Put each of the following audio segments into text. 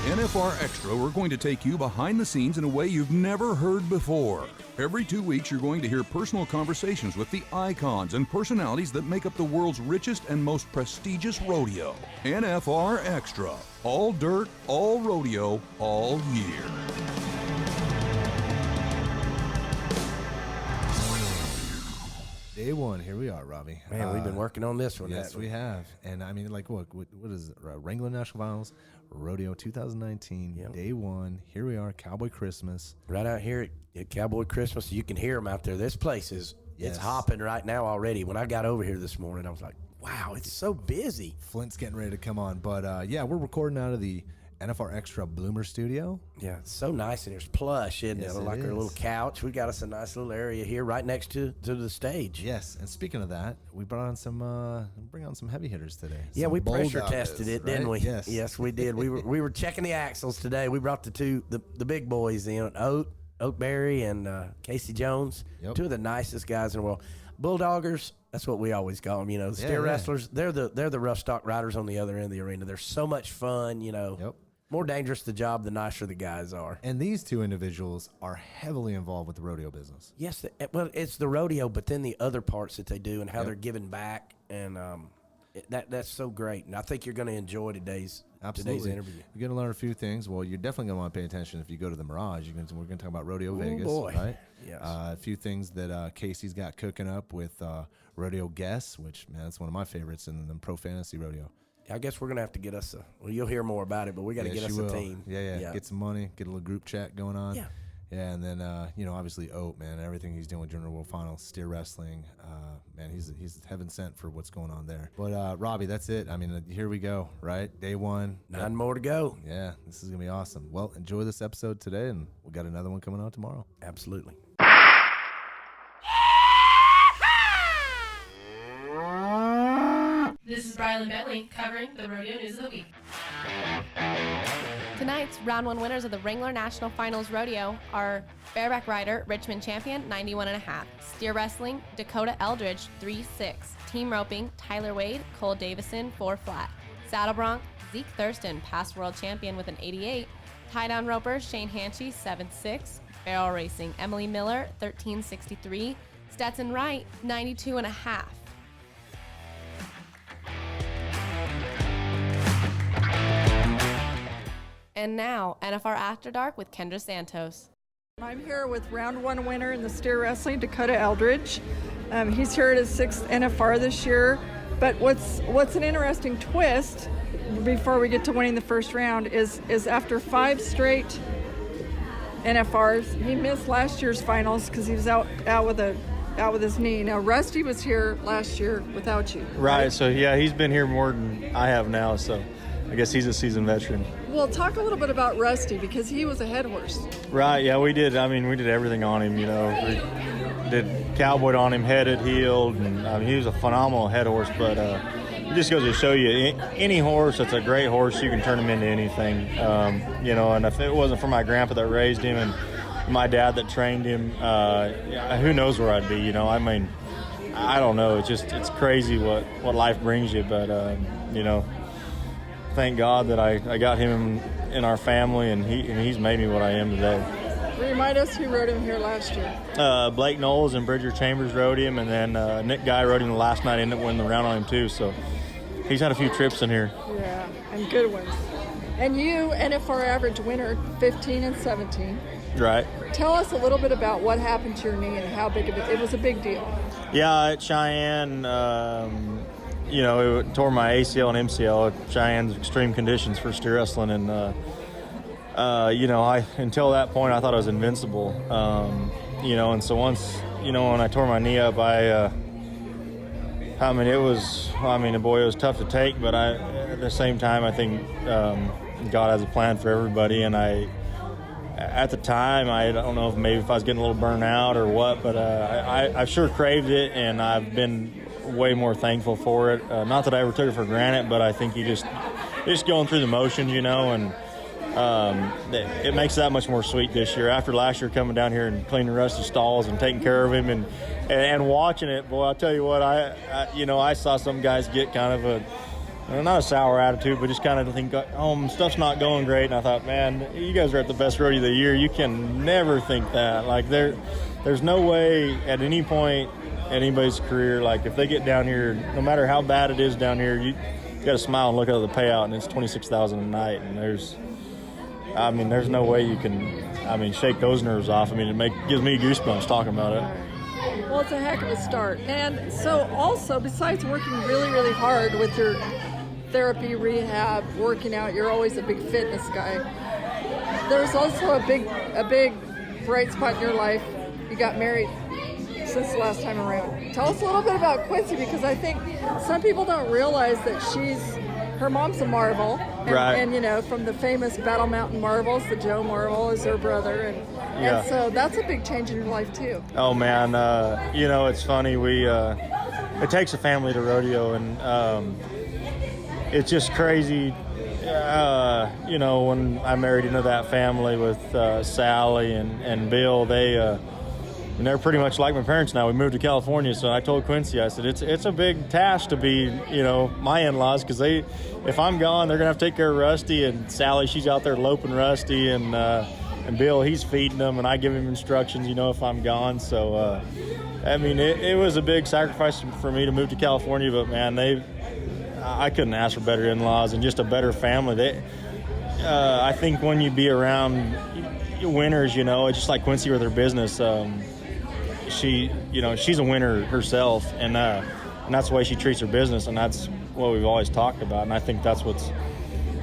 NFR Extra, we're going to take you behind the scenes in a way you've never heard before. Every 2 weeks, you're going to hear personal conversations with the icons and personalities that make up the world's richest and most prestigious rodeo. NFR Extra. All dirt, all rodeo, all year. Day one, here we are, Robbie. Man, we've been working on this one. Yes, we have. And I mean, like, what is it? Wrangler National Finals, Rodeo 2019, Yep. Day one. Here we are, Cowboy Christmas. Right out here at Cowboy Christmas, you can hear them out there. This place is Yes. it's hopping right now already. When I got over here this morning, I was like, wow, it's so busy. Flint's getting ready to come on. But, yeah, we're recording out of the NFR Extra Bloomer Studio. Yeah, it's so nice, and it's plush, isn't Yes, it? it Like our is. little couch. We got us a nice little area here right next to the stage. Yes, and speaking of that, we brought on some heavy hitters today. Yeah, Some we pressure bulldoggers, tested it, didn't right? we? Yes, we did. We were checking the axles today. We brought the big boys in, Oatberry and Casey Jones, Yep. two of the nicest guys in the world. Bulldoggers, that's what we always call them. You know, the steer yeah. wrestlers. They're the rough stock riders on the other end of the arena. They're so much fun. You know, Yep. more dangerous the job, the nicer the guys are. And these two individuals are heavily involved with the rodeo business. Yes, well, it's the rodeo, but then the other parts that they do and how Yep. they're giving back, and that's so great. And I think you're going to enjoy today's interview. You're going to learn a few things. Well, you're definitely going to want to pay attention if you go to the Mirage. We're going to talk about Rodeo Vegas, boy. right? Yes. A few things that Casey's got cooking up with Rodeo Guests, which, man, that's one of my favorites, and then Pro Fantasy Rodeo. I guess we're going to have to get us you'll hear more about it, but we got to get us a team. Yeah. Get some money, get a little group chat going on. Yeah. Yeah, and then, obviously Oat, man, everything he's doing with Junior World Finals, steer wrestling, man, he's heaven sent for what's going on there. But, Robbie, that's it. I mean, here we go, right? Day one. 9 more to go. Yeah, this is going to be awesome. Well, enjoy this episode today, and we got another one coming out tomorrow. Absolutely. This is Brylan Bentley covering the Rodeo News of the Week. Tonight's round one winners of the Wrangler National Finals Rodeo are bareback rider Richmond Champion 91.5, steer wrestling Dakota Eldridge 3-6, team roping Tyler Wade, Cole Davison 4 flat, saddle bronc Zeke Thurston past world champion with an 88, tie down roper Shane Hanchy 7-6, barrel racing Emily Miller 1363, Stetson Wright 92.5. And now, NFR After Dark with Kendra Santos. I'm here with round one winner in the steer wrestling, Dakota Eldridge. He's here at his 6th NFR this year. But what's an interesting twist before we get to winning the first round is after 5 straight NFRs, he missed last year's finals because he was out with his knee. Now Rusty was here last year without you. Right. So yeah, he's been here more than I have now. So I guess he's a seasoned veteran. Well, talk a little bit about Rusty because he was a head horse. Right, yeah, we did. I mean, we did everything on him, you know. We did cowboy on him, headed, heeled, and I mean, he was a phenomenal head horse. But it just goes to show you, any horse that's a great horse, you can turn him into anything. You know, and if it wasn't for my grandpa that raised him and my dad that trained him, who knows where I'd be, you know. I mean, I don't know. It's crazy what life brings you, but, you know, thank God that I got him in our family, and he's made me what I am today. Remind us who rode him here last year. Blake Knowles and Bridger Chambers rode him, and then Nick Guy rode him the last night, ended up winning the round on him too. So he's had a few trips in here. Yeah, and good ones. And you, NFR average winner, 15 and 17. Right. Tell us a little bit about what happened to your knee and how big of it was a big deal. Yeah, at Cheyenne, you know, it tore my ACL and MCL at Cheyenne's extreme conditions for steer wrestling, and you know, until that point I thought I was invincible. You know, and so once, you know, when I tore my knee up, boy, it was tough to take, but at the same time, I think God has a plan for everybody, and at the time, I don't know if I was getting a little burnt out or what, but I sure craved it, and I've been way more thankful for it. Not that I ever took it for granted, but I think you just going through the motions, you know, and it makes that much more sweet this year. After last year coming down here and cleaning Rusty's stalls and taking care of him and watching it, boy, I'll tell you what, I saw some guys get kind of not a sour attitude, but just kind of think, stuff's not going great. And I thought, man, you guys are at the best rodeo of the year. You can never think that. Like, there's no way at any point in anybody's career, like, if they get down here, no matter how bad it is down here, you got to smile and look at the payout, and it's $26,000 a night. And there's no way you can, shake those nerves off. It gives me goosebumps talking about it. Well, it's a heck of a start. And so also, besides working really, really hard with your therapy, rehab, working out, you're always a big fitness guy. There's also a big bright spot in your life. You got married since the last time around. Tell us a little bit about Quincy, because I think some people don't realize that her mom's a Marvel. And, right. And, from the famous Battle Mountain Marvels, the Joe Marvel is her brother. And so that's a big change in your life, too. Oh, man. It's funny. It takes a family to rodeo, and it's just crazy. When I married into that family with Sally and Bill, they're pretty much like my parents now. We moved to California, so I told Quincy, I said, it's a big task to be, my in-laws, because if I'm gone, they're going to have to take care of Rusty, and Sally, she's out there loping Rusty, and Bill, he's feeding them, and I give him instructions, if I'm gone. So, it was a big sacrifice for me to move to California, but, man, I couldn't ask for better in-laws and just a better family. I think when you be around winners, just like Quincy with her business, she's a winner herself, and that's the way she treats her business, and that's what we've always talked about. And I think that's what's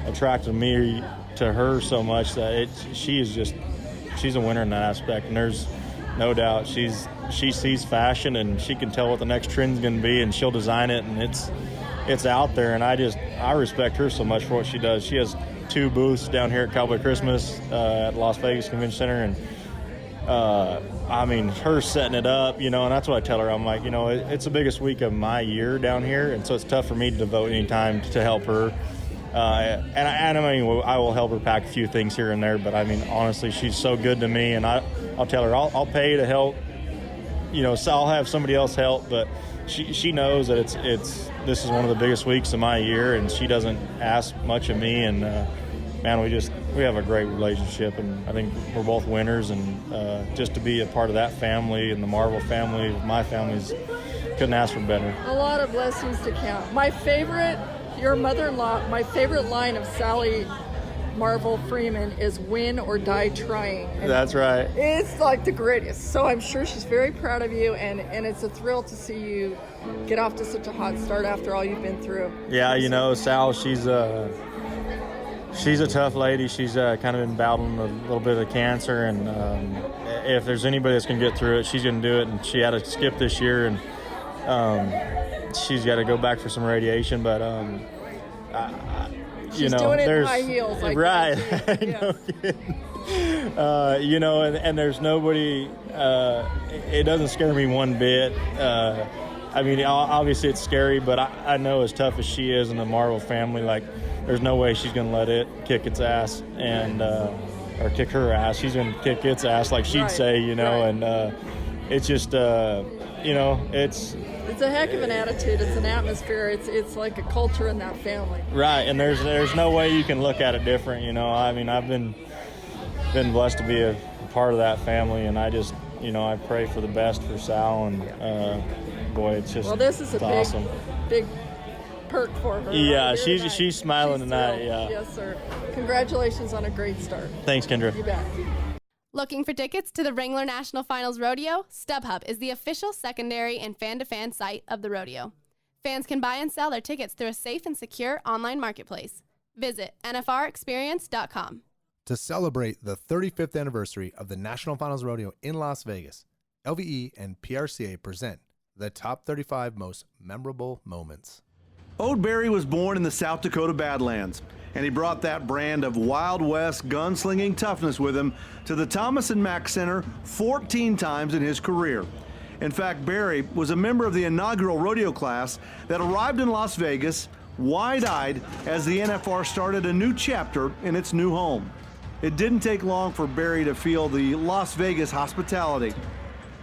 attracted me to her so much, that she's a winner in that aspect. And there's no doubt she sees fashion, and she can tell what the next trend's going to be, and she'll design it, and it's out there. And I respect her so much for what she does. She has 2 booths down here at Cowboy Christmas at Las Vegas Convention Center, and her setting it up, and that's what I tell her. I'm like, it's the biggest week of my year down here, and so it's tough for me to devote any time to help her. I will help her pack a few things here and there, but honestly, she's so good to me, and I'll tell her I'll pay to help. So I'll have somebody else help, but she knows that this is one of the biggest weeks of my year, and she doesn't ask much of me, and man, we have a great relationship, and I think we're both winners, and just to be a part of that family and the Marvel family, my family's, couldn't ask for better. A lot of blessings to count. Your mother-in-law, my favorite line of Sally Marvel Freeman is "win or die trying." And that's right. It's like the greatest. So I'm sure she's very proud of you, and it's a thrill to see you get off to such a hot start after all you've been through. Yeah, Sal, she's a tough lady. She's kind of been battling a little bit of cancer, and if there's anybody that's going to get through it, she's going to do it. And she had to skip this year, and she's got to go back for some radiation. But she's doing it in high heels, like right? Yes. And there's nobody. It doesn't scare me one bit. Obviously it's scary, but I know as tough as she is in the Marvel family, like, there's no way she's going to let it kick its ass and or kick her ass. She's going to kick its ass, like she'd say, and it's just, It's a heck of an attitude. It's an atmosphere. It's like a culture in that family. Right, and there's no way you can look at it different, I've been blessed to be a part of that family, and I just, I pray for the best for Sal, and boy, it's just this is awesome. Big perk for her. Yeah, right? she's smiling tonight. Thrilled. Yeah. Yes, sir. Congratulations on a great start. Thanks, Kendra. You bet. Looking for tickets to the Wrangler National Finals Rodeo? StubHub is the official secondary and fan-to-fan site of the rodeo. Fans can buy and sell their tickets through a safe and secure online marketplace. Visit nfrexperience.com. To celebrate the 35th anniversary of the National Finals Rodeo in Las Vegas, LVE and PRCA present the top 35 most memorable moments. Ode Berry was born in the South Dakota Badlands, and he brought that brand of Wild West gunslinging toughness with him to the Thomas and Mack Center 14 times in his career. In fact, Berry was a member of the inaugural rodeo class that arrived in Las Vegas wide-eyed as the NFR started a new chapter in its new home. It didn't take long for Berry to feel the Las Vegas hospitality.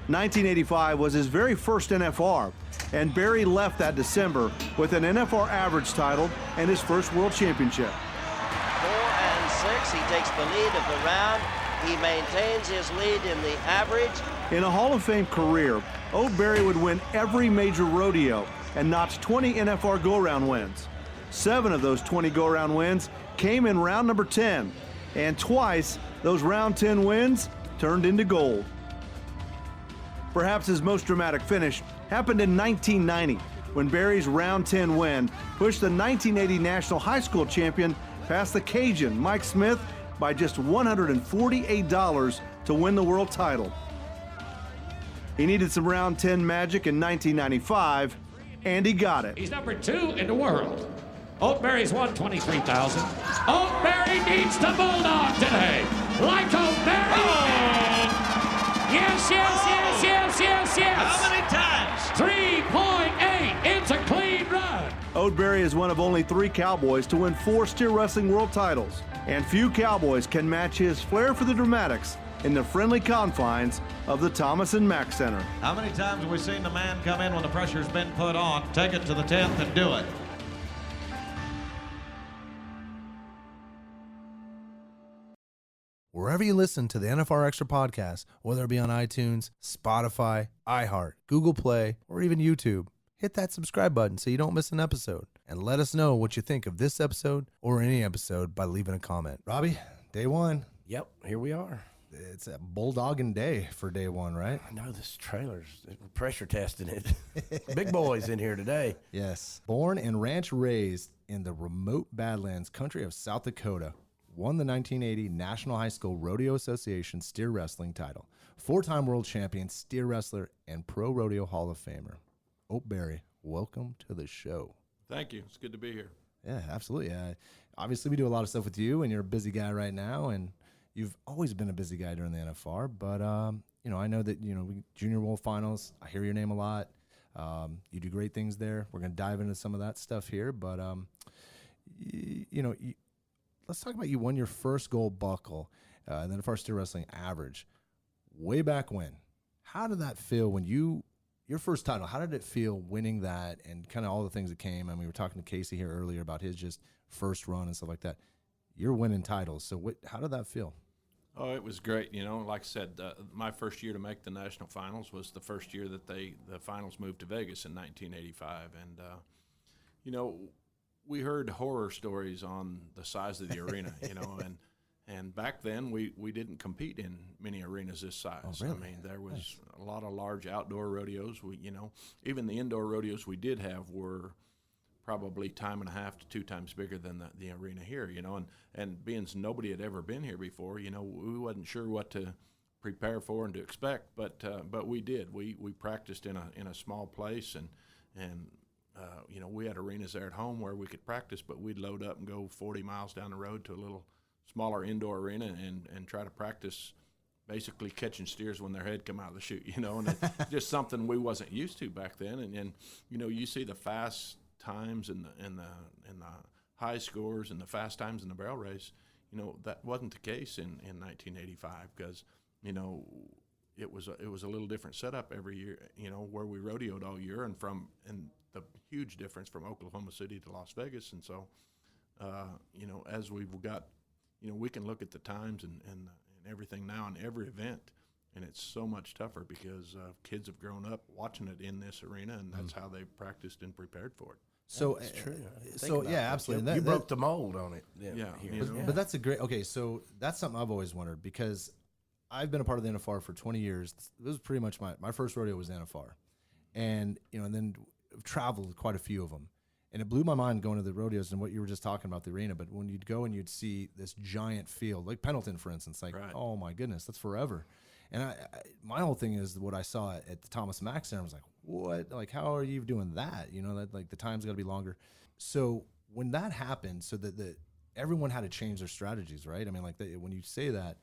1985 was his very first NFR, and Barry left that December with an NFR average title and his first world championship. 4 and 6, he takes the lead of the round. He maintains his lead in the average. In a Hall of Fame career, Old Barry would win every major rodeo and notch 20 NFR go-around wins. 7 of those 20 go-around wins came in round number 10, and twice those round 10 wins turned into gold. Perhaps his most dramatic finish happened in 1990, when Barry's round 10 win pushed the 1980 National High School champion past the Cajun Mike Smith by just $148 to win the world title. He needed some round 10 magic in 1995, and he got it. He's number 2 in the world. Old Barry's won $23,000. Old Barry needs to bulldog today. Like Old Barry. Oh. Yes, yes, yes, yes, yes, yes. How many times? 3.8. It's a clean run. Old Barry is one of only 3 cowboys to win 4 steer wrestling world titles, and few cowboys can match his flair for the dramatics in the friendly confines of the Thomas and Mack Center. How many times have we seen the man come in when the pressure's been put on, take it to the 10th and do it? Wherever you listen to the NFR Extra podcast, whether it be on iTunes, Spotify, iHeart, Google Play, or even YouTube, hit that subscribe button so you don't miss an episode. And let us know what you think of this episode or any episode by leaving a comment. Robbie, day 1. Yep, here we are. It's a bulldogging day for day 1, right? I know this trailer's pressure testing it. Big boys in here today. Yes. Born and ranch raised in the remote Badlands country of South Dakota, won the 1980 National High School Rodeo Association steer wrestling title, 4-time world champion, steer wrestler, and ProRodeo Hall of Famer. Old Barry, welcome to the show. Thank you. It's good to be here. Yeah, absolutely. Obviously, we do a lot of stuff with you, and you're a busy guy right now, and you've always been a busy guy during the NFR. But I know that Junior World Finals. I hear your name a lot. You do great things there. We're going to dive into some of that stuff here, but let's talk about you won your first gold buckle, and then first steer wrestling average, way back when. How did that feel when your first title? How did it feel winning that, and kind of all the things that came? I mean, we were talking to Casey here earlier about his just first run and stuff like that. You're winning titles, so how did that feel? Oh, it was great. Like I said, my first year to make the national finals was the first year that the finals moved to Vegas in 1985, and we heard horror stories on the size of the arena, and back then we didn't compete in many arenas this size. Oh, really? I mean, there was a lot of large outdoor rodeos. Even the indoor rodeos we did have were probably 1.5 to 2 times bigger than the arena here, and being nobody had ever been here before, we wasn't sure what to prepare for and to expect, but we did. We practiced in a small place, and we had arenas there at home where we could practice, but we'd load up and go 40 miles down the road to a little smaller indoor arena and try to practice basically catching steers when their head come out of the chute, and it's just something we wasn't used to back then. And you see the fast times and the high scores and the fast times in the barrel race, that wasn't the case in 1985, because it was a little different setup every year, where we rodeoed all year, and the huge difference from Oklahoma City to Las Vegas. And so as we've got, we can look at the times and everything now in every event, and it's so much tougher because kids have grown up watching it in this arena, and that's how they practiced and prepared for it. So That's true. Absolutely. You broke the mold on it. But that's a great. Okay, so that's something I've always wondered, because I've been a part of the NFR for 20 years. This was pretty much my first rodeo was the NFR, and and then I've traveled quite a few of them, and it blew my mind going to the rodeos and what you were just talking about, the arena. But when you'd go and you'd see this giant field, like Pendleton, for instance, oh my goodness, that's forever. And my whole thing is what I saw at the Thomas Mack Center. I was like, what? Like, how are you doing that? That like the time's got to be longer. So when that happened, so that everyone had to change their strategies, right? I mean, like when you say that,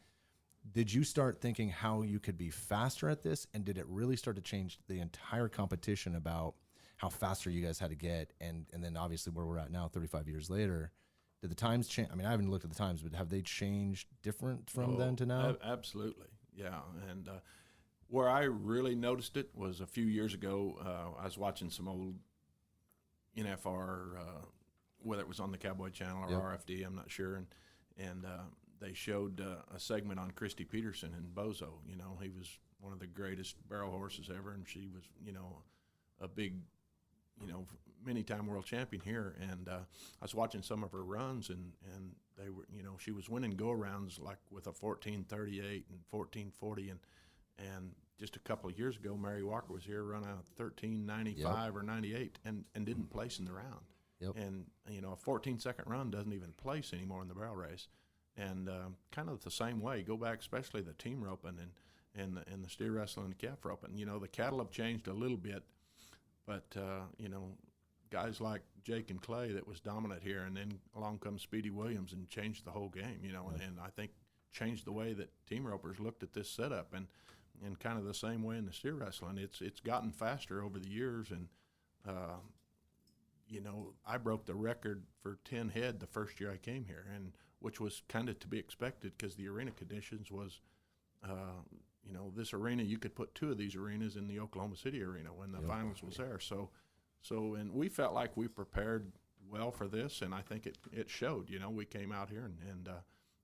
did you start thinking how you could be faster at this? And did it really start to change the entire competition about how faster you guys had to get? And then obviously where we're at now, 35 years later, did the times change? I mean, I haven't looked at the times, but have they changed different from then to now? Absolutely. Yeah, and Where I really noticed it was a few years ago. I was watching some old NFR, whether it was on the Cowboy Channel or RFD, I'm not sure, and they showed a segment on Christy Peterson and Bozo. You know, he was one of the greatest barrel horses ever, and she was, you know, a big, you know, many-time world champion here. And I was watching some of her runs, and they were, you know, she was winning go-arounds like with a 14:38 and 14:40, and just a couple of years ago, Mary Walker was here, run out 13:95 or 98, and didn't place in the round. And you know, a 14-second run doesn't even place anymore in the barrel race. And kind of the same way, go back, especially the team roping and the steer wrestling and the calf roping. You know, the cattle have changed a little bit, but you know, guys like Jake and Clay that was dominant here, and then along comes Speedy Williams and changed the whole game. You know, and I think changed the way that team ropers looked at this setup, and kind of the same way in the steer wrestling. It's gotten faster over the years, and you know, I broke the record for 10 head the first year I came here, and which was kind of to be expected because the arena conditions was, you know, this arena, you could put 2 of these arenas in the Oklahoma City arena when the finals was there. So, and we felt like we prepared well for this, and I think it showed. You know, we came out here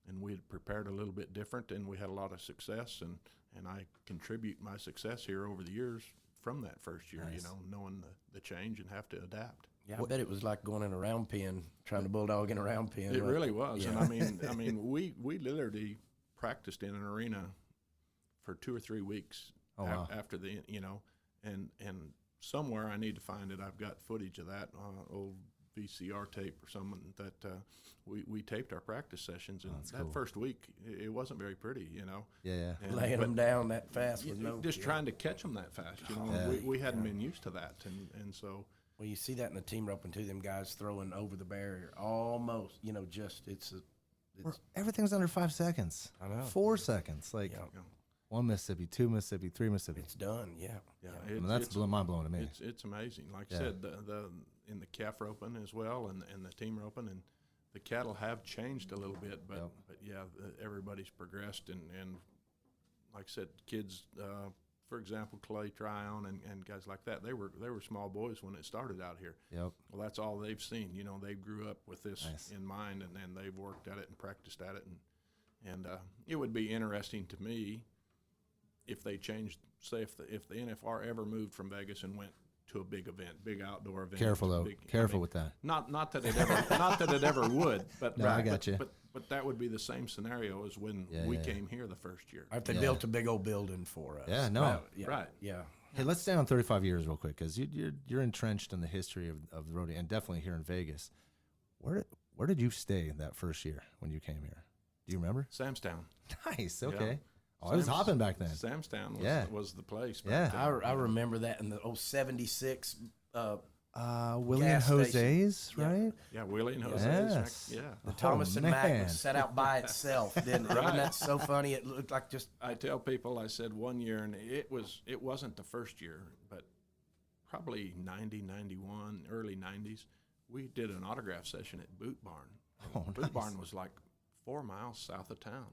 and we had prepared a little bit different, and we had a lot of success, and I contribute my success here over the years from that first year, you know, knowing the change and have to adapt. Yeah, I bet it was like going in a round pen, trying to bulldog in a round pen. It really was. Yeah. And I mean, we literally practiced in an arena for 2 or 3 weeks after the, you know, and somewhere I need to find it. I've got footage of that old VCR tape or something that we taped our practice sessions, and that cool. First week it wasn't very pretty, you know. Yeah. Laying them down that fast with no just trying to catch them that fast, you know. Yeah. We hadn't been used to that, and so. Well, you see that in the team roping too. Them guys throwing over the barrier almost, you know. Just it's everything's under 5 seconds. I know. 4 seconds, like 1 Mississippi, 2 Mississippi, 3 Mississippi. It's done. Yeah. I mean, that's mind blowing to me. It's amazing. Like I said, the in the calf roping as well, and the team roping, and the cattle have changed a little bit, but yeah, everybody's progressed, and like I said, kids. For example, Clay Tryon and guys like that, they were small boys when it started out here. Yep. Well, that's all they've seen. You know, they grew up with this in mind, and then they've worked at it and practiced at it. And it would be interesting to me if they changed, say, if the NFR ever moved from Vegas and went to a big event, big outdoor event. Careful though. Careful with that. Not that it ever would, but no, I got you. But that would be the same scenario as when we came here the first year. If they built a big old building for us. Yeah, no. Right. Yeah. Hey, let's stay on 35 years real quick, because you're entrenched in the history of the rodeo, and definitely here in Vegas. Where did you stay that first year when you came here? Do you remember? Samstown. Nice. Okay. Yeah. Oh, I was hopping back then. Samstown was the place. Yeah. I remember that in the 76. Willie and Jose's, right? Yeah, Willie and Jose's. Yes. Yeah. The Thomas and Mack was set out by itself, didn't it? Wasn't that so funny? It looked like just. I tell people, I said one year, and it wasn't the first year, but probably 90, 91, early 90s, we did an autograph session at Boot Barn. Boot Barn was like 4 miles south of town.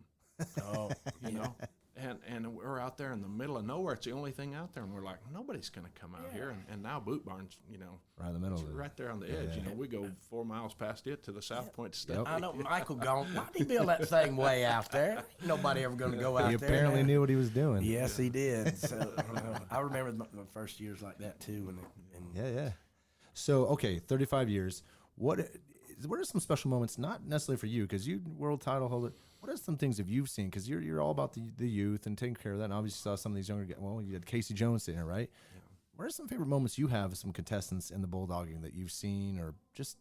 Oh, you know. And we're out there in the middle of nowhere. It's the only thing out there, and we're like, nobody's going to come out here. And now Boot Barn's, you know, right in the middle of it. Right there on the edge. You know, we go 4 miles past it to the South Point State. I know Michael gone. Why did he build that thing way out there? Ain't nobody ever going to go out there. He apparently knew what he was doing. Yes, he did. So I remember my first years like that too. Yeah. So 35 years. What are some special moments? Not necessarily for you, because you world title holder. What are some things that you've seen? Because you're all about the youth and taking care of that. And obviously saw some of these younger guys. Well, you had Casey Jones sitting here, right? Yeah. What are some favorite moments you have of some contestants in the bulldogging that you've seen, or just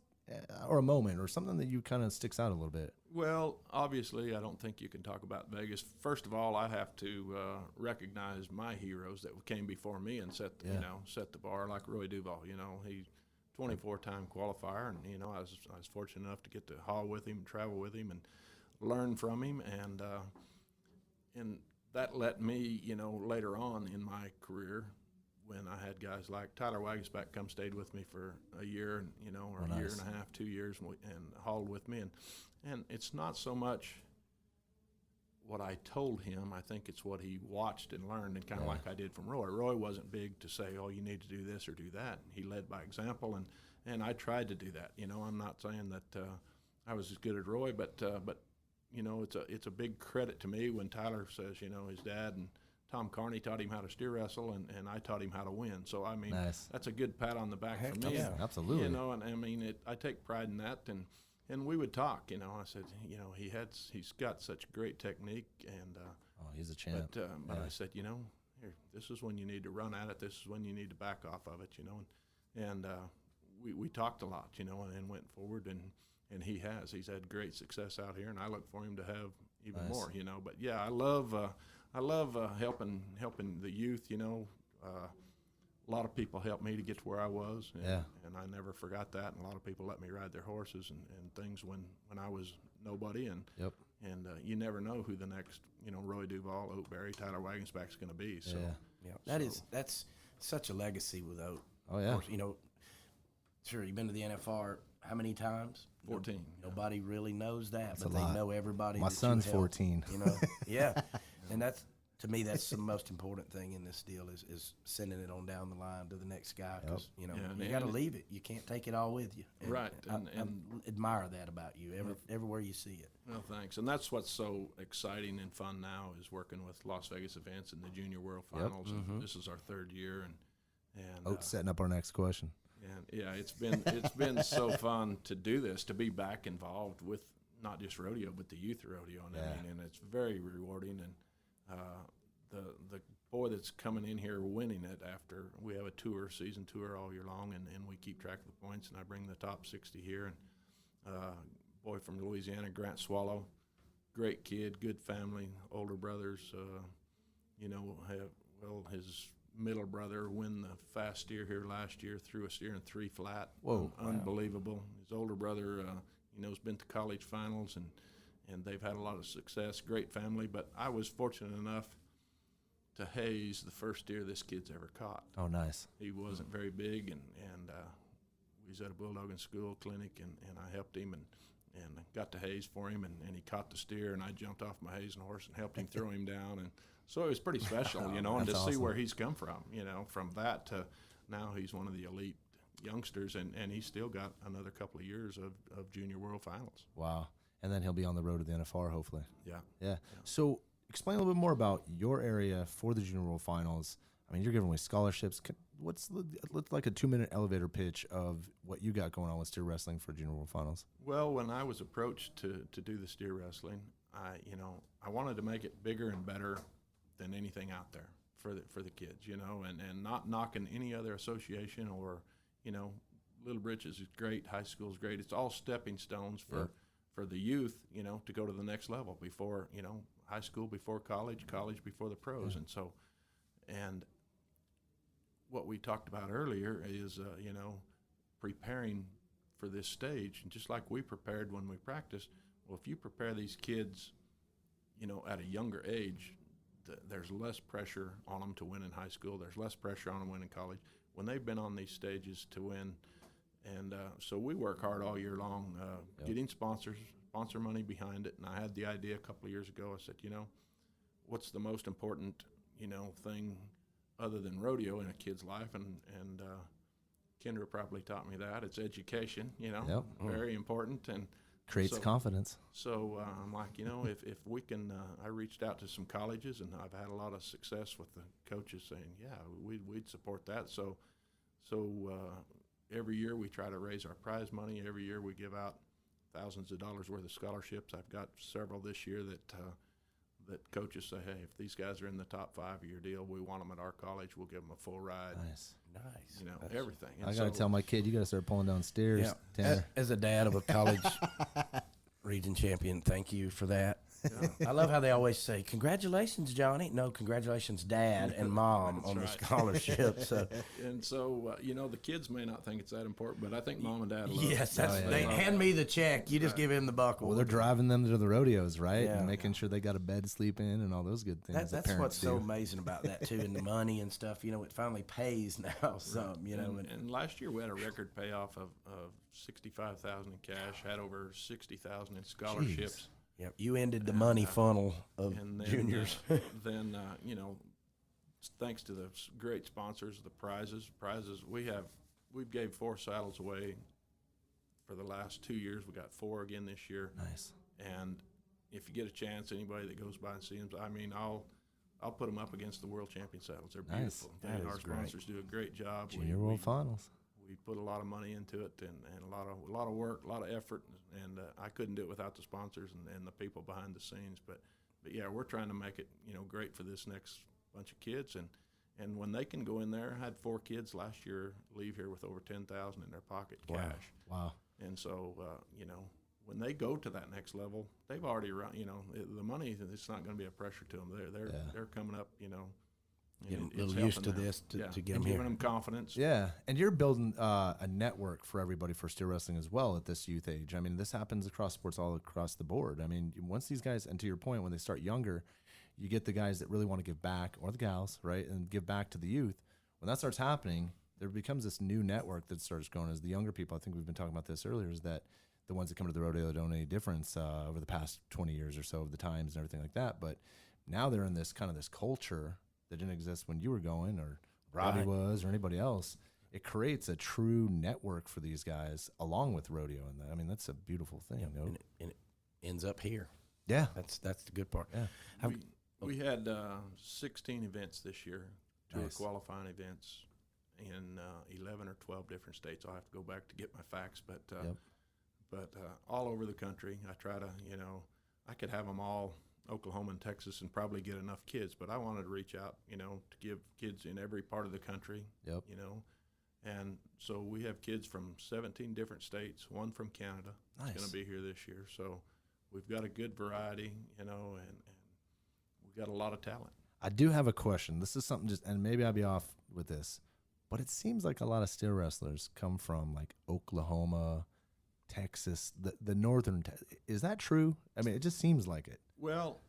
or a moment or something that you kind of sticks out a little bit? Well, obviously, I don't think you can talk about Vegas. First of all, I have to recognize my heroes that came before me and set the bar, like Roy Duval. You know, he's 24-time qualifier, and you know, I was fortunate enough to get to haul with him, travel with him, and learn from him, and that let me, you know, later on in my career, when I had guys like Tyler Waguespack come stayed with me for a year, you know, or a year and a half, 2 years, and hauled with me, and it's not so much what I told him, I think it's what he watched and learned, and kind of like I did from Roy. Roy wasn't big to say, oh, you need to do this or do that. He led by example, and I tried to do that. You know, I'm not saying that I was as good as Roy, but you know, it's a big credit to me when Tyler says, you know, his dad and Tom Carney taught him how to steer wrestle, and I taught him how to win. So, I mean, that's a good pat on the back for me. Yeah, absolutely. You know, and I mean, I take pride in that, and we would talk, you know. I said, you know, he's got such great technique, and he's a champ. But I said, you know, here, this is when you need to run at it. This is when you need to back off of it, you know. And we talked a lot, you know, and went forward, and he has. He's had great success out here, and I look for him to have even more, you know. But yeah, I love helping the youth, you know. A lot of people helped me to get to where I was, and I never forgot that. And a lot of people let me ride their horses and things when I was nobody. And you never know who the next, you know, Roy Duval, Oak Berry, Tyler Waguespack is going to be. So that's such a legacy with Oak. Oh yeah, of course, you know, sure, you've been to the NFR how many times? 14. Nobody really knows that, That's but a they lot. know everybody. My that son's you helped, 14. You know, yeah, and that's. To me, that's the most important thing in this deal is sending it on down the line to the next guy, because you know you got to leave it. You can't take it all with you. And right, I admire that about you. Everywhere you see it. Well, thanks, and that's what's so exciting and fun now is working with Las Vegas Events and the Junior World Finals. And this is our 3rd year, and setting up our next question. And yeah, it's been so fun to do this, to be back involved with not just rodeo but the youth rodeo, and I mean, and it's very rewarding. And the boy that's coming in here winning it, after we have a season tour all year long, and we keep track of the points, and I bring the top 60 here. And boy from Louisiana, Grant Swallow, great kid, good family, older brothers, you know, his middle brother win the fast steer here last year, threw a steer in 3 flat. Whoa, unbelievable. Wow. His older brother, you know, has been to college finals, and they've had a lot of success. Great family. But I was fortunate enough to haze the first steer this kid's ever caught. Oh, nice. He wasn't very big, and we was at a bulldogging school clinic, and I helped him and got to haze for him, and he caught the steer, and I jumped off my hazing horse and helped him throw him down. And so it was pretty special, you know, and to see where he's come from, you know, from that to now he's one of the elite youngsters, and he's still got another couple of years of Junior World Finals. Wow. And then he'll be on the road to the NFR, hopefully. Yeah. So explain a little bit more about your area for the Junior World Finals. I mean, you're giving away scholarships. What's like a 2-minute elevator pitch of what you got going on with steer wrestling for Junior World Finals? Well, when I was approached to do the steer wrestling, I wanted to make it bigger and better than anything out there for the kids, you know, and not knocking any other association or, you know, Little Britches is great, high school is great. It's all stepping stones for the youth, you know, to go to the next level before, you know, high school before college, college before the pros. And so, and what we talked about earlier is, you know, preparing for this stage. And just like we prepared when we practiced, well, if you prepare these kids, you know, at a younger age, there's less pressure on them to win in high school. There's less pressure on them to win in college when they've been on these stages to win. And so we work hard all year long, getting sponsor money behind it. And I had the idea a couple of years ago. I said, you know, what's the most important, you know, thing other than rodeo in a kid's life? And Kendra probably taught me that. It's education, you know, very important. And creates confidence. So I'm like, you know, if we can, I reached out to some colleges, and I've had a lot of success with the coaches saying, yeah, we'd support that. So every year we try to raise our prize money. Every year we give out thousands of dollars worth of scholarships. I've got several this year that coaches say, hey, if these guys are in the top 5 of your deal, we want them at our college. We'll give them a full ride. Nice. You know, everything. And I got to tell my kid, you got to start pulling down stairs. Yeah. As a dad of a college region champion, thank you for that. Yeah. I love how they always say, congratulations, Johnny. No, congratulations, Dad and Mom on the scholarship. So. And so, you know, the kids may not think it's that important, but I think Mom and Dad love it. Yes, they hand me the check. You just give him the buckle. Well, they're driving them to the rodeos, right? Yeah. And making sure they got a bed to sleep in and all those good things. That's what's so amazing about that, too, and the money and stuff. You know, it finally pays now some, you know. And last year we had a record payoff of $65,000 in cash, had over $60,000 in scholarships. Jeez. Yep, you ended the money funnel of and then, juniors. Then you know, thanks to the great sponsors, the prizes we've gave 4 saddles away for the last 2 years. We got 4 again this year. Nice. And if you get a chance, anybody that goes by and sees them, I mean, I'll put them up against the world champion saddles. They're beautiful. That And our is great. sponsors do a great job. Junior World Finals. We put a lot of money into it and a lot of work, a lot of effort, and I couldn't do it without the sponsors and the people behind the scenes. But yeah, we're trying to make it, you know, great for this next bunch of kids, and when they can go in there. I had 4 kids last year leave here with over $10,000 in their pocket cash. Wow. And so you know, when they go to that next level, they've already run. You know, the money, it's not going to be a pressure to them. They're coming up. You know. Getting a little used to this to get them and here. giving them confidence. Yeah, and you're building a network for everybody for steer wrestling as well at this youth age. I mean, this happens across sports all across the board. I mean, once these guys, and to your point, when they start younger, you get the guys that really want to give back, or the gals, right, and give back to the youth. When that starts happening, there becomes this new network that starts growing as the younger people. I think we've been talking about this earlier, is that the ones that come to the rodeo that don't know any difference over the past 20 years or so of the times and everything like that. But now they're in this kind of this culture that didn't exist when you were going, or Robbie was, or anybody else. It creates a true network for these guys along with rodeo, and I mean, that's a beautiful thing. Yeah, and it ends up here. Yeah, that's the good part. Yeah, we had 16 events this year, tour Nice. qualifying events in 11 or 12 different states. I'll have to go back to get my facts, but all over the country. I try to, you know, I could have them all Oklahoma and Texas and probably get enough kids, but I wanted to reach out, you know, to give kids in every part of the country, Yep. you know. And so we have kids from 17 different states, 1 from Canada. Nice. It's going to be here this year. So we've got a good variety, you know, and we've got a lot of talent. I do have a question. This is something and maybe I'll be off with this, but it seems like a lot of steer wrestlers come from like Oklahoma, Texas, the northern. Is that true? I mean, it just seems like it. Well,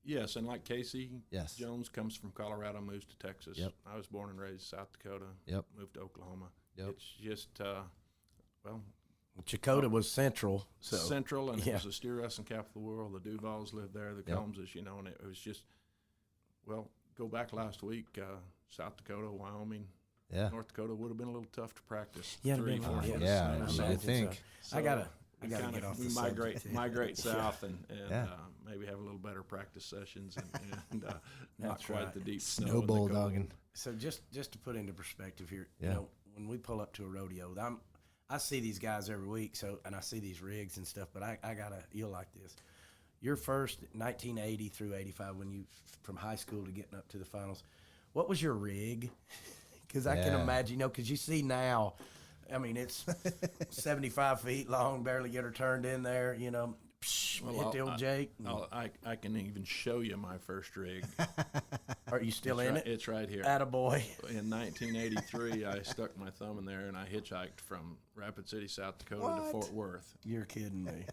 yes, and like Casey Yes. Jones comes from Colorado, moves to Texas. Yep. I was born and raised in South Dakota. Yep. Moved to Oklahoma. Yep. It's just, well, Chakota was central. So. central, and Yeah. it was the steer wrestling capital of the world. The Duvals lived there, the Yep. Combses, you know, and it was just, well, go back last week, South Dakota, Wyoming, Yeah. North Dakota would have been a little tough to practice. Yeah, 3, 4 foot Yeah, of I snow. think. I gotta we get kinda- off we the subject. migrate south and Yeah. maybe have a little better practice sessions and not That's quite right. the deep snow. Snow and the cold. bulldogging. So just to put into perspective here, Yeah. you know, when we pull up to a rodeo, I see these guys every week, and I see these rigs and stuff, but you'll like this. Your first 1980 through 85, when you from high school to getting up to the finals, what was your rig? Because I can Yeah. imagine, you know, because you see now, I mean, it's 75 feet long, barely get her turned in there, you know. Hit the old Jake. I can even show you my first rig. Are you still It's in right- it? It's right here. Attaboy. In 1983, I stuck my thumb in there and I hitchhiked from Rapid City, South Dakota to Fort Worth. You're kidding me.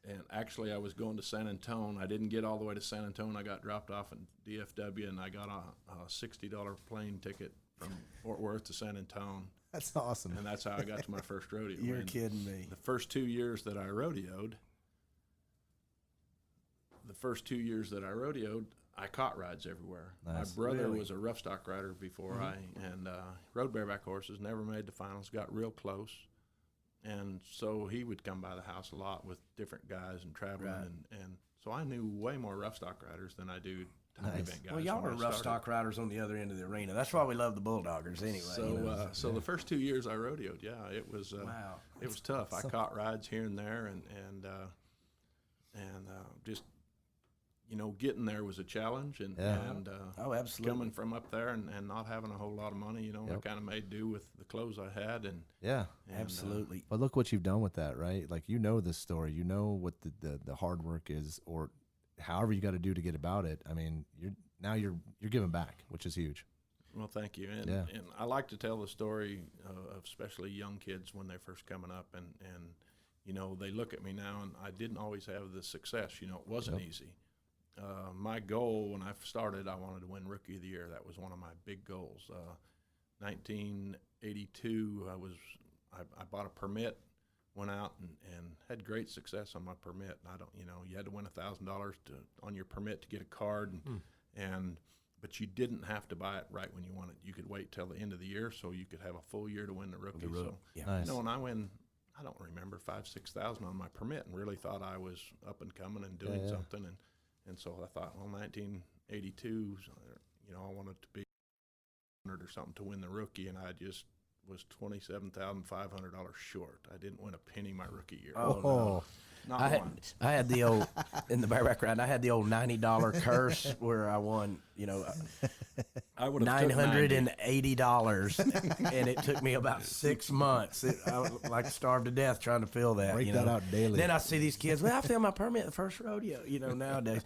And actually, I was going to San Antonio. I didn't get all the way to San Antonio. I got dropped off in DFW, and I got a $60 plane ticket from Fort Worth to San Antonio. That's awesome. And that's how I got to my first rodeo. You're And kidding me. The first 2 years that I rodeoed, I caught rides everywhere. Nice. My brother Really? was a rough stock rider before and rode bareback horses, never made the finals, got real close. And so he would come by the house a lot with different guys and traveling. Right. And so I knew way more rough stock riders than I do time Nice. event guys. Well, y'all when are I rough started. stock riders on the other end of the arena. That's why we love the bulldoggers anyway. So, you know? so the first 2 years I rodeoed, yeah, it was Wow. it was tough. I caught rides here and there, and just you know, getting there was a challenge, and Oh, absolutely. coming from up there and not having a whole lot of money, you know, I kind of made do with the clothes I had, and Yeah. Absolutely. But look what you've done with that, right? Like, you know this story. You know what the hard work is, or however you got to do to get about it. I mean, you're giving back, which is huge. well, thank you, and Yeah. and I like to tell the story of especially young kids when they're first coming up, and you know, they look at me now, and I didn't always have the success. You know, it wasn't easy. My goal when I started, I wanted to win Rookie of the Year. That was one of my big goals. 1982, I bought a permit went out and had great success on my permit. And I don't, you had to win $1,000 on your permit to get a card, but you didn't have to buy it right when you won it. You could wait till the end of the year, so you could have a full year to win the rookie. So, Nice. and I win, I don't remember, 5,000-6,000 on my permit, and really thought I was up and coming and doing something. And so I thought, well, 1982, I wanted to be honored or something to win the rookie, and I just was $27,500 short. I didn't win a penny my rookie year. Oh, no. Not one. I had the old in the bareback ride. I had the old $90 curse where I won, I would have $980, and it took me about 6 months. I was like starved to death trying to fill that. Break that out daily. Then I see these kids. Well, I filled my permit at the first rodeo. Nowadays.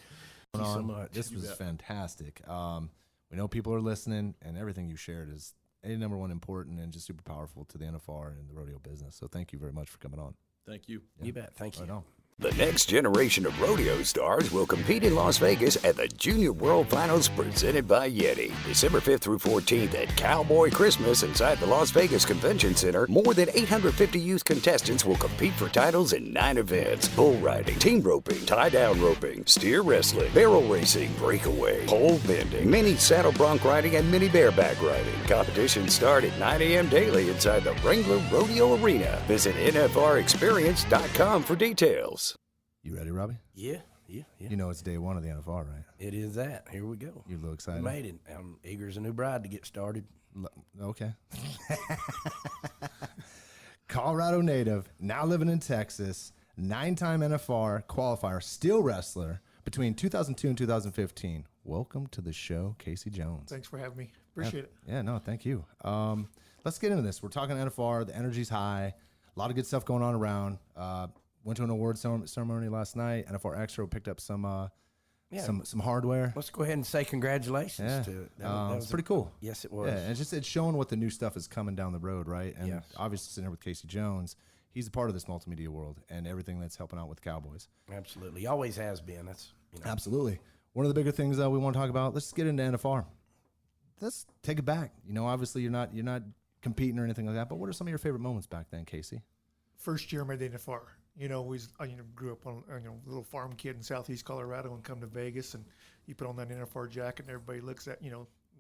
Thank you so much. This was fantastic. We know people are listening, and everything you shared is number one important and just super powerful to the NFR and the rodeo business. So thank you very much for coming on. Thank you. You bet. Thank you. Right on. The next generation of rodeo stars will compete in Las Vegas at the Junior World Finals presented by Yeti. December 5th through 14th at Cowboy Christmas inside the Las Vegas Convention Center. More than 850 youth contestants will compete for titles in 9 events. Bull riding, team roping, tie-down roping, steer wrestling, barrel racing, breakaway, pole bending, mini saddle bronc riding, and mini bareback riding. Competitions start at 9 a.m. daily inside the Wrangler Rodeo Arena. Visit NFRExperience.com for details. You ready, Robbie? Yeah. You know it's day one of the NFR, right? It is that. Here we go. You're a little excited. We made it. I'm eager as a new bride to get started. Okay. Colorado native, now living in Texas, 9-time NFR qualifier, steel wrestler between 2002 and 2015. Welcome to the show, Casey Jones. Thanks for having me. Appreciate it. Yeah, no, thank you. Let's get into this. We're talking NFR. The energy's high. A lot of good stuff going on around. Went to an award ceremony last night. NFR Extra picked up some hardware. Let's go ahead and say congratulations to it. That was pretty cool. Yes, it was. Yeah, and it's showing what the new stuff is coming down the road, right? And obviously sitting here with Casey Jones, he's a part of this multimedia world and everything that's helping out with the Cowboys. Absolutely. He always has been. That's Absolutely. One of the bigger things we want to talk about, let's just get into NFR. Let's take it back. Obviously you're not competing or anything like that, but what are some of your favorite moments back then, Casey? First year I made the NFR. I grew up on a little farm kid in southeast Colorado and come to Vegas, and you put on that NFR jacket and everybody looks at,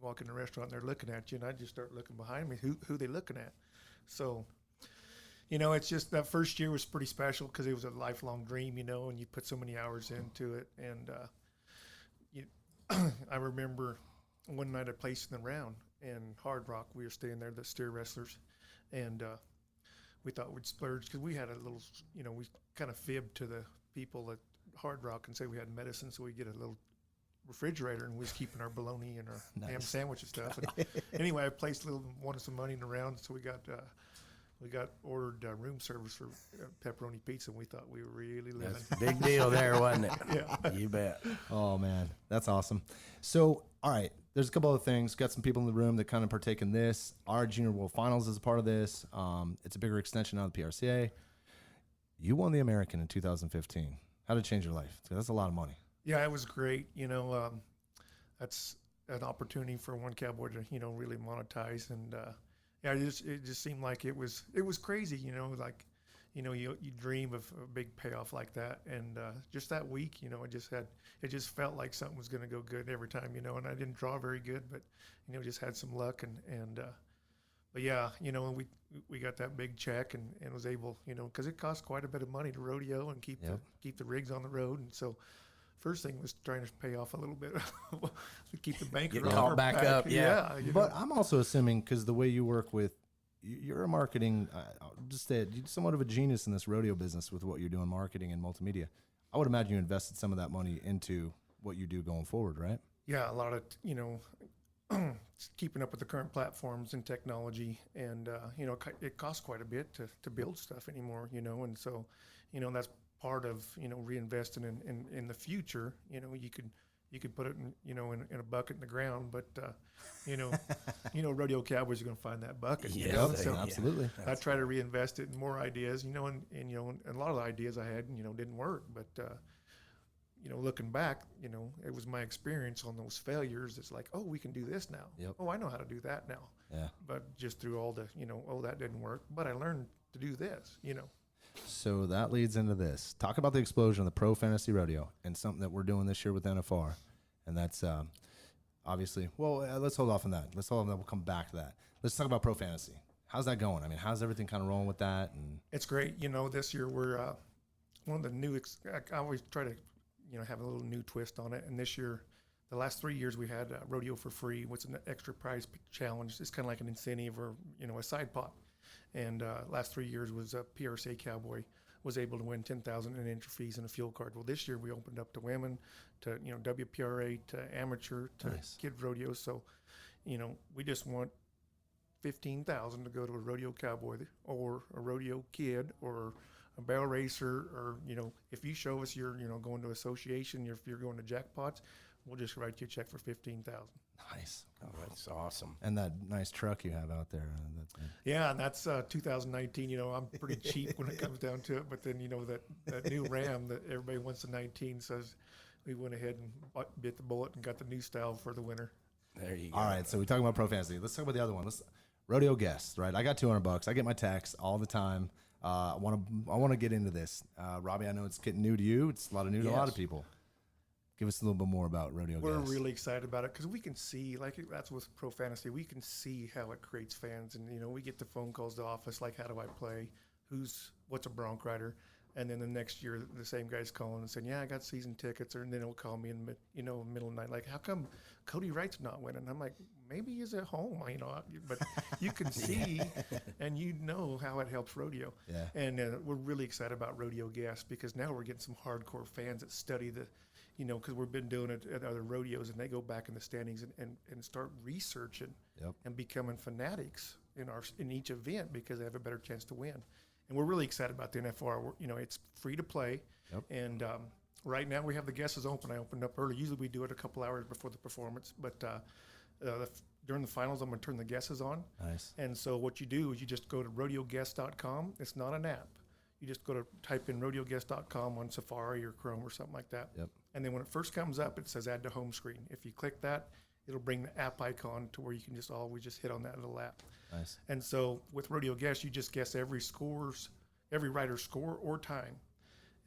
walk in the restaurant and they're looking at you, and I just start looking behind me, who they looking at? So, it's just that first year was pretty special because it was a lifelong dream, and you put so many hours into it. And I remember one night I placed in the round in Hard Rock. We were staying there, the steer wrestlers, and we thought we'd splurge because we had a little, we kind of fibbed to the people at Hard Rock and say we had medicine, so we get a little refrigerator and we was keeping our bologna and our ham sandwich and stuff. And anyway, I wanted some money in the round, so we got ordered room service for pepperoni pizza, and we thought we were really living. That's a big deal there, wasn't it? Yeah. You bet. Oh, man. That's awesome. So, all right, there's a couple of things. Got some people in the room that kind of partake in this. Our Junior World Finals is a part of this. It's a bigger extension of the PRCA. You won the American in 2015. How did it change your life? That's a lot of money. Yeah, it was great. That's an opportunity for one cowboy to, really monetize. And, it just seemed like it was crazy, you dream of a big payoff like that. And just that week, it just felt like something was going to go good every time, and I didn't draw very good, but, just had some luck. But yeah, we got that big check and was able, because it cost quite a bit of money to rodeo and keep the rigs on the road. And so first thing was trying to pay off a little bit to keep the bank caught back up. Yeah. But I'm also assuming, because the way you work with, you're a marketing, you're somewhat of a genius in this rodeo business with what you're doing, marketing and multimedia. I would imagine you invested some of that money into what you do going forward, right? Yeah, a lot of, keeping up with the current platforms and technology. And, it costs quite a bit to build stuff anymore, and so, that's part of, reinvesting in the future. You could put it in, in a bucket in the ground, but, rodeo cowboys are going to find that bucket. So absolutely. I try to reinvest it in more ideas, and a lot of the ideas I had, didn't work, but, looking back, it was my experience on those failures. It's like, oh, we can do this now. Yep. Oh, I know how to do that now. Yeah. But just through all the, that didn't work, but I learned to do this, So that leads into this. Talk about the explosion of the pro fantasy rodeo and something that we're doing this year with NFR. And that's obviously, let's hold off on that. We'll come back to that. Let's talk about pro fantasy. How's that going? I mean, how's everything kind of rolling with that? And it's great. This year we're one of the new, I always try to, have a little new twist on it. And this year, the last 3 years we had rodeo for free, what's an extra prize challenge. It's kind of like an incentive or, a side pot. And last 3 years was a PRCA Cowboy was able to win $10,000 in entry fees and a fuel card. Well, this year we opened up to women, to WPRA, to amateur, to kid rodeo. So, we just want $15,000 to go to a rodeo cowboy or a rodeo kid or a barrel racer, or if you show us you're going to association, if you're going to jackpots, we'll just write you a check for $15,000. Nice. Oh, that's awesome. And that nice truck you have out there. Yeah, and that's 2019. I'm pretty cheap when it comes down to it. But then, that new Ram that everybody wants the 19 says we went ahead and bit the bullet and got the new style for the winter. There you go. All right, so we're talking about pro fantasy. Let's talk about the other one. Rodeo guests, right? I got $200. I get my texts all the time. I want to get into this. Robbie, I know it's getting new to you. It's a lot of new to a lot of people. Give us a little bit more about rodeo We're guests. really excited about it because we can see, that's with pro fantasy, we can see how it creates fans. And, we get the phone calls to the office, like, how do I play? What's a bronc rider? And then the next year, the same guy's calling and saying, yeah, I got season tickets. Or, and then he'll call me in middle of the night, like, how come Cody Wright's not winning? I'm like, maybe he's at home, but you can see and how it helps rodeo. Yeah. And we're really excited about rodeo guests because now we're getting some hardcore fans that study because we've been doing it at other rodeos, and they go back in the standings and start researching and becoming fanatics in each event because they have a better chance to win. And we're really excited about the NFR. It's free to play, and right now we have the guesses open. I opened up early. Usually we do it a couple hours before the performance, but during the finals, I'm going to turn the guesses on. Nice. And so what you do is you just go to rodeoguest.com. It's not an app. You just type in rodeoguest.com on Safari or Chrome or something like that. Yep. And then when it first comes up, it says add to home screen. If you click that, it'll bring the app icon to where you can just always just hit on that little app. Nice. And so with Rodeo Guest, you just guess every rider's score or time.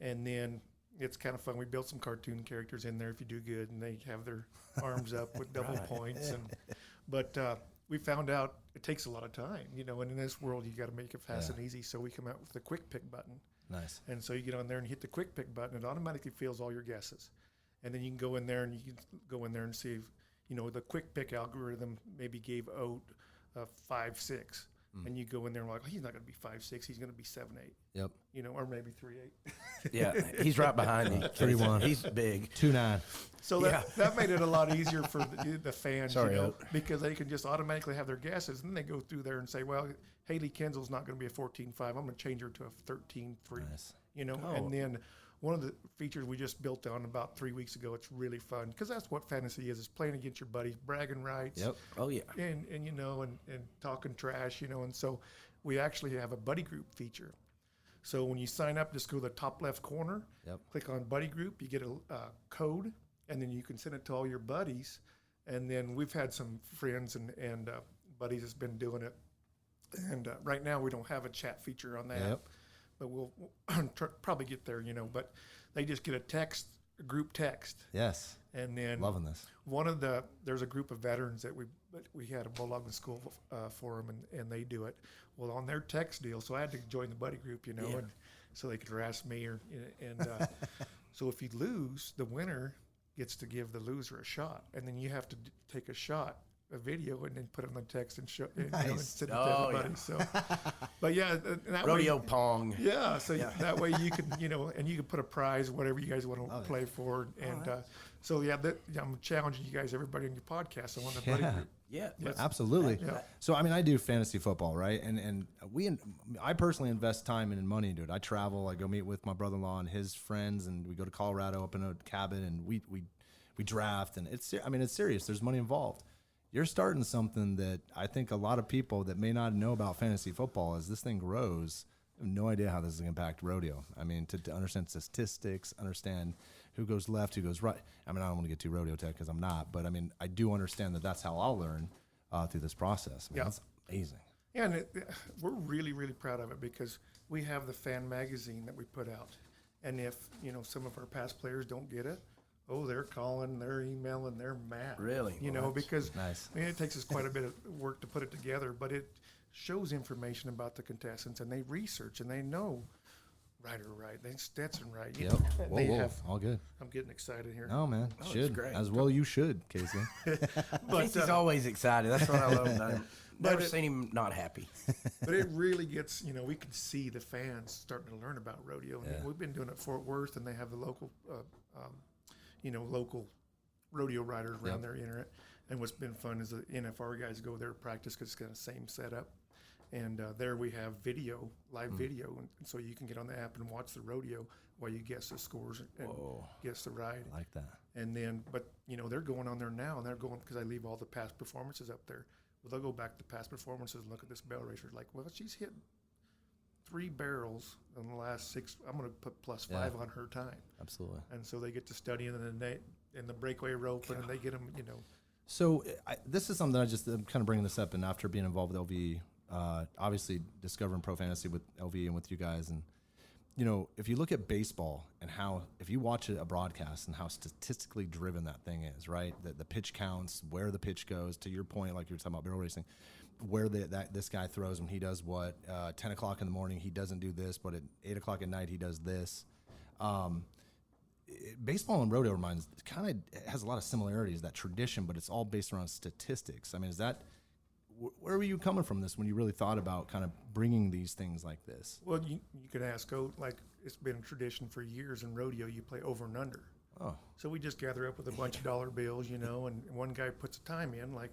And then it's kind of fun. We built some cartoon characters in there if you do good, and they have their arms up with double points. But we found out it takes a lot of time, and in this world, you got to make it fast and easy. So we come out with the quick pick button. Nice. And so you get on there and hit the quick pick button. It automatically fills all your guesses. And then you can go in there and see if, the quick pick algorithm maybe gave Oat 5-6. And you go in there and like, he's not going to be 5'6", he's going to be 7'8". Yep. Or maybe 3'8". Yeah, he's right behind me. 3'1". He's big. 2'9". So that made it a lot easier for the fans, Sorry, because they can just automatically have their guesses, and then they go through there and say, well, Haley Kinzel's not going to be a 14.5. I'm going to change her to a 13.3. Nice. And then one of the features we just built on about 3 weeks ago, it's really fun because that's what fantasy is playing against your buddies, bragging rights. Yep. Oh, yeah. And talking trash, and so we actually have a buddy group feature. So when you sign up, just go to the top left corner, click on buddy group, you get a code, and then you can send it to all your buddies. And then we've had some friends and buddies that's been doing it. And right now we don't have a chat feature on that. Yep. But we'll probably get there, but they just get a group text. Yes. And then loving this. There's a group of veterans that we had a bulldogging school for them, and they do it. Well, on their text deal, so I had to join the buddy group, and so they could harass me so if you lose, the winner gets to give the loser a shot, and then you have to take a shot, a video, and then put it on the text and show and send it to everybody. Yeah. So, but that rodeo pong. Yeah, so that way you can and you can put a prize, whatever you guys want to play for, and I'm challenging you guys, everybody on your podcast. I want the buddy group. Yeah, absolutely. Yeah. So I do fantasy football, right? And I personally invest time and money into it. I travel. I go meet with my brother-in-law and his friends, and we go to Colorado up in a cabin, and we draft, and it's serious. There's money involved. You're starting something that I think a lot of people that may not know about fantasy football, as this thing grows, have no idea how this is going to impact rodeo. I mean, to understand statistics, understand who goes left, who goes right. I mean, I don't want to get too rodeo tech because I'm not, but I mean, I do understand that that's how I'll learn through this process. I mean, that's amazing. Yeah, and we're really, really proud of it because we have the fan magazine that we put out. And if, some of our past players don't get it, they're calling, they're emailing, they're mad. Really? Because nice. it takes us quite a bit of work to put it together, but it shows information about the contestants, and they research, and they know right or right. They Stetson right. Yep. Whoa, all good. I'm getting excited here. Oh, man. It's great. As well you should, Casey. Casey's always excited. That's what I love about him. Never seen him not happy. But it really gets, we can see the fans starting to learn about rodeo. And we've been doing it at Fort Worth, and they have the local, local rodeo riders around there enter it. And what's been fun is the NFR guys go there to practice because it's got the same setup. And there we have live video, and so you can get on the app and watch the rodeo while you guess the scores and guess the ride. I like that. And then, but they're going on there now, and they're going because I leave all the past performances up there. Well, they'll go back to past performances and look at this bell racer. Like, well, she's hit 3 barrels in the last 6. I'm going to put +5 on her time. Absolutely. And so they get to study, and then the breakaway rope, and they get them, So this is something I'm kind of bringing this up, and after being involved with LV, obviously discovering Pro Fantasy with LV and with you guys, and if you look at baseball and if you watch a broadcast and how statistically driven that thing is, right? The pitch counts, where the pitch goes. To your point, like you were talking about barrel racing, where this guy throws when he does what. 10 o'clock in the morning he doesn't do this, but at 8 o'clock at night he does this. Baseball and rodeo reminds kind of has a lot of similarities, that tradition, but it's all based around statistics. I mean, where were you coming from this when you really thought about kind of bringing these things like this? Well, you could ask, like it's been a tradition for years in rodeo, you play over and under. Oh. So we just gather up with a bunch of dollar bills, and one guy puts a time in, like,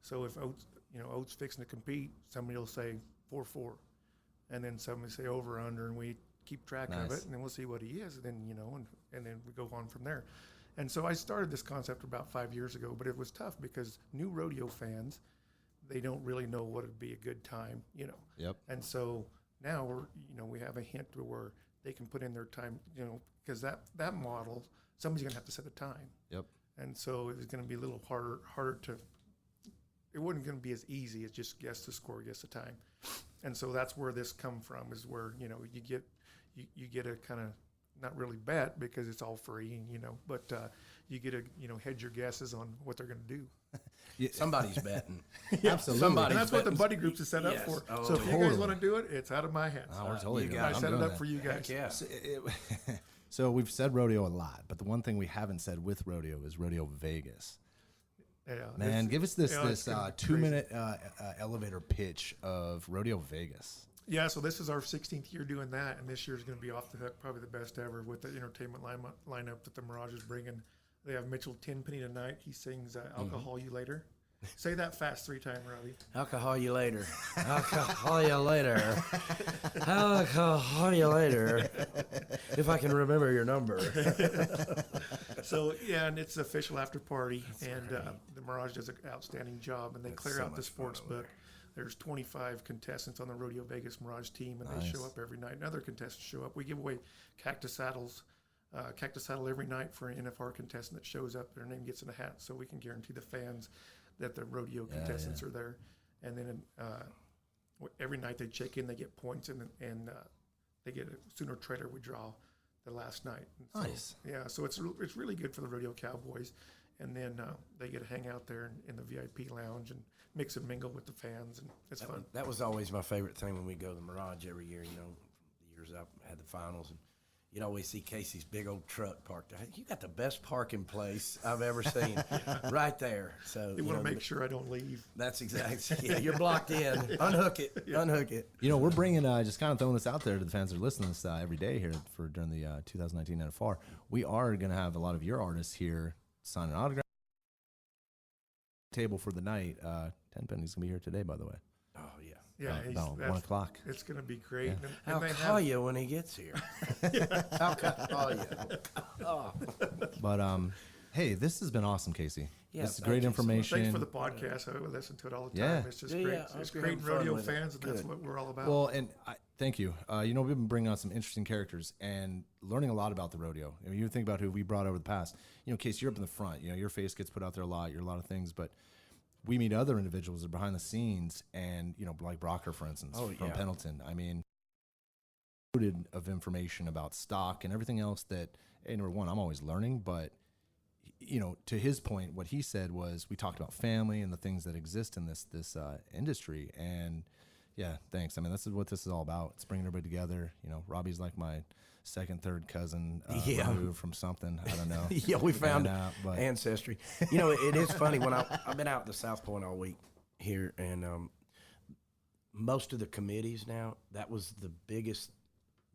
so if Oates fixing to compete, somebody will say 4-4, and then somebody say over or under, and we keep track of it, and then we'll see what he is, and then, and then we go on from there. And so I started this concept about 5 years ago, but it was tough because new rodeo fans, they don't really know what would be a good time, Yep. And so now we have a hint to where they can put in their time, because that model, somebody's gonna have to set a time. Yep. And so it was gonna be a little harder to. It wasn't gonna be as easy as just guess the score, guess the time. And so that's where this come from, is where you get a kind of not really bet because it's all free, but you get a hedge your guesses on what they're gonna do. Somebody's betting. Absolutely. And that's what the buddy groups is set up for. Oh, so if you guys want to do it, it's out of my hands. We're totally I set it up for you guys. Yeah. So we've said rodeo a lot, but the one thing we haven't said with rodeo is Rodeo Vegas. Yeah, Man, give us this 2-minute elevator pitch of Rodeo Vegas. Yeah, so this is our 16th year doing that, and this year is going to be off the hook, probably the best ever with the entertainment lineup that the Mirage is bringing. They have Mitchell Tenpenny tonight. He sings Alcohol You Later. Say that fast 3 times, Robbie. Alcohol you later. Alcohol you later. Alcohol you later. If I can remember your number. So, yeah, and it's the official after party, and the Mirage does an outstanding job, and they clear out the sports book. There's 25 contestants on the Rodeo Vegas Mirage team, and they show up every night, and other contestants show up. We give away cactus saddles. Cactus saddle every night for an NFR contestant that shows up. Their name gets in a hat, so we can guarantee the fans that the rodeo contestants are there. And then every night they check in, they get points, and they get a sooner trailer we draw the last night. And Nice. So, yeah, so it's really good for the rodeo cowboys. And then they get to hang out there in the VIP lounge and mix and mingle with the fans, and it's fun. That was always my favorite thing when we go to the Mirage every year. The years I had the finals, and you'd always see Casey's big old truck parked there. You got the best parking place I've ever seen, right there. So you want to make sure I don't leave. That's exactly. Yeah, you're blocked in. Unhook it. Yeah. Unhook it. We're bringing just kind of throwing this out there to the fans that are listening to this every day here during the 2019 NFR. We are going to have a lot of your artists here sign an autograph table for the night. Tenpenny's going to be here today, by the way. Oh, yeah. Yeah, about 1 o'clock. It's going to be great. Yeah. And I'll call you when he gets here. I'll call you. Oh. But hey, this has been awesome, Casey. Yeah, this is great information. Thanks for the podcast. I listen to it all the time. Yeah. It's just great. It's great rodeo fans, and that's what we're all about. Well, and thank you. We've been bringing on some interesting characters and learning a lot about the rodeo. I mean, you think about who we brought over the past. Casey, you're up in the front. Your face gets put out there a lot. You're a lot of things, but we meet other individuals that are behind the scenes, and like Brocker, for instance, from yeah. Pendleton. I mean, loaded of information about stock and everything else that, hey, number one, I'm always learning, but to his point, what he said was we talked about family and the things that exist in this industry. And yeah, thanks. I mean, this is what this is all about. It's bringing everybody together. Robbie's like my second, third cousin removed from something. I don't know. Yeah, we found ancestry. It is funny when I've been out at the South Point all week here, and most of the committees now, that was the biggest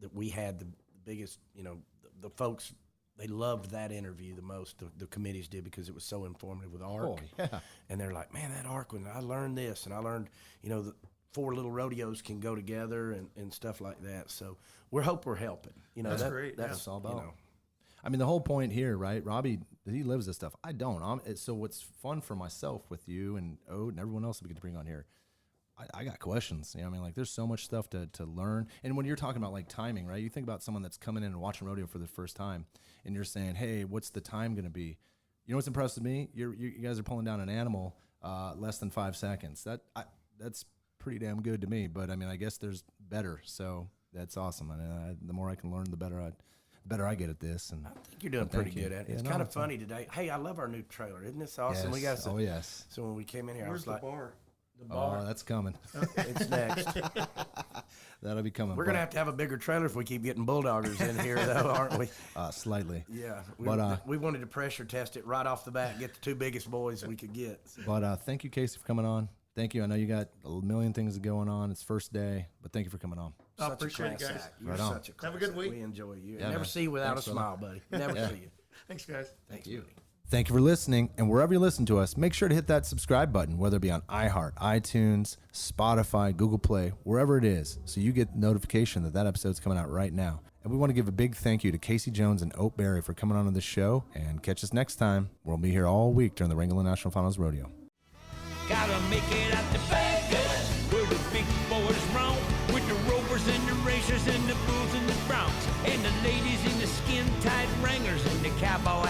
that we had, the biggest, the folks, they loved that interview the most, the committees did, because it was so informative with ARC. Oh, yeah. And they're like, man, that ARC, when I learned this, and I learned, the 4 little rodeos can go together and stuff like that. So we're helping. That's great. That's all about. I mean, the whole point here, right? Robbie, he lives this stuff. I don't. So what's fun for myself with you and Ode and everyone else that we get to bring on here, I got questions. There's so much stuff to learn. And when you're talking about like timing, right? You think about someone that's coming in and watching rodeo for the first time, and you're saying, hey, what's the time going to be? You know what's impressed with me? You guys are pulling down an animal less than 5 seconds. That's pretty damn good to me. But I guess there's better. So that's awesome. The more I can learn, the better I get at this. And I think you're doing pretty good at it. It's kind of funny today. Hey, I love our new trailer. Isn't this awesome? Yes. We got some, oh yes. So when we came in here, Where's I was like, bar? The bar. Oh, that's coming. It's next. That'll be coming. We're going to have a bigger trailer if we keep getting bulldoggers in here, though, aren't we? Slightly. Yeah. But we wanted to pressure test it right off the bat, get the 2 biggest boys we could get. So. But thank you, Casey, for coming on. Thank you. I know you got a million things going on. It's first day, but thank you for coming on. I appreciate it, guys. You're such a class. Have a good week. We enjoy you. Yeah, never man. see you without Thanks, a smile, buddy. Never see you. Thanks, guys. Thank you. Buddy. Thank you for listening. And wherever you listen to us, make sure to hit that subscribe button, whether it be on iHeart, iTunes, Spotify, Google Play, wherever it is, so you get notification that episode's coming out right now. And we want to give a big thank you to Casey Jones and Oat Berry for coming on to this show. And catch us next time. We'll be here all week during the Wrangler National Finals Rodeo. Gotta make it out to Vegas, where the big boys roam, with the rovers and the racers and the bulls and the broncs, and the ladies in the skin-tight Wranglers and the cowboy